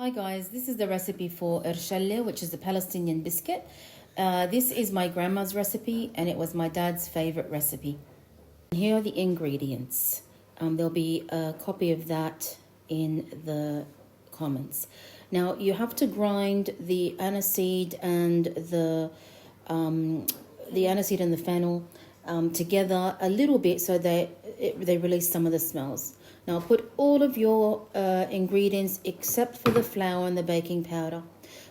Hi guys, this is the recipe for Irshaleh, which is a Palestinian biscuit. This is my grandma's recipe and it was my dad's favorite recipe. Here are the ingredients. There'll be a copy of that in the comments. Now you have to grind the aniseed and the aniseed and the fennel together a little bit so they release some of the smells. Now put all of your ingredients except for the flour and the baking powder.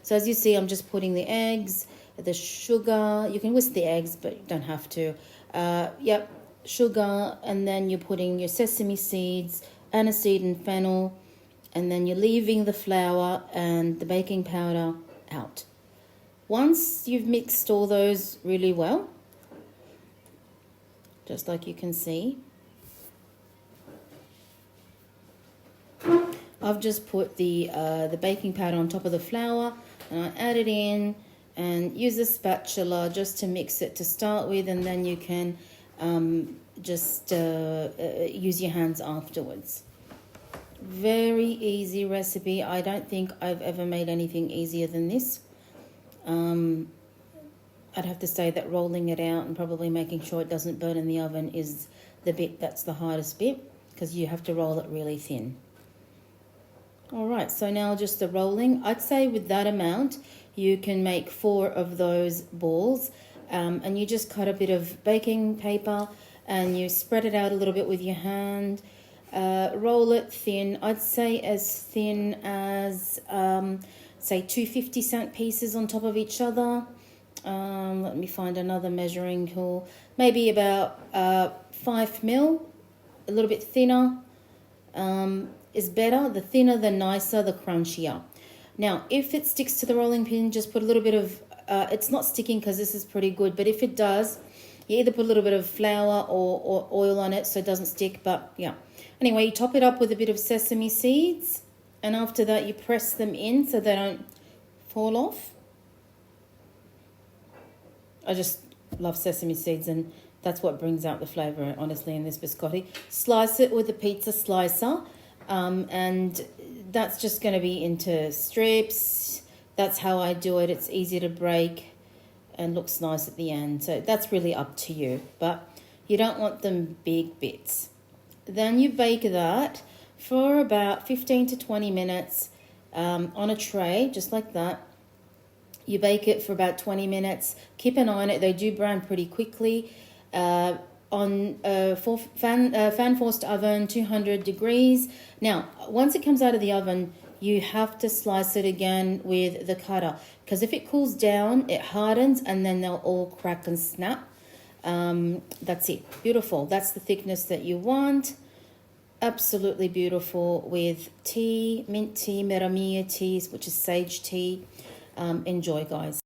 So as you see, I'm just putting the eggs, the sugar. You can whisk the eggs, but you don't have to. Sugar, and then you're putting your sesame seeds, aniseed and fennel, and then you're leaving the flour and the baking powder out. Once you've mixed all those really well, just like you can see, I've just put the baking powder on top of the flour and I add it in and use a spatula just to mix it to start with, and then you can use your hands afterwards. Very easy recipe. I don't think I've ever made anything easier than this. I'd have to say that rolling it out and probably making sure it doesn't burn in the oven is the bit that's the hardest bit, because you have to roll it really thin. All right, so now just the rolling. I'd say with that amount, you can make 4 of those balls, and you just cut a bit of baking paper and you spread it out a little bit with your hand. Roll it thin. I'd say as thin as, say, 2 50-cent pieces on top of each other. Let me find another measuring tool. Maybe about 5 mil, a little bit thinner. Is better. The thinner, the nicer, the crunchier. Now, if it sticks to the rolling pin, just put a little bit of, it's not sticking because this is pretty good, but if it does, you either put a little bit of flour or oil on it so it doesn't stick, but yeah. Anyway, you top it up with a bit of sesame seeds, and after that you press them in so they don't fall off. I just love sesame seeds, and that's what brings out the flavour, honestly, in this biscotti. Slice it with a pizza slicer. And that's just going to be into strips. That's how I do it. It's easy to break and looks nice at the end. So that's really up to you, but you don't want them big bits. Then you bake that for about 15 to 20 minutes on a tray, just like that. You bake it for about 20 minutes. Keep an eye on it. They do brown pretty quickly. On fan-forced oven, 200 degrees. Now, once it comes out of the oven, you have to slice it again with the cutter, because if it cools down, it hardens and then they'll all crack and snap. That's it. Beautiful. That's the thickness that you want. Absolutely beautiful with tea, mint tea, meramia tea, which is sage tea. Enjoy, guys.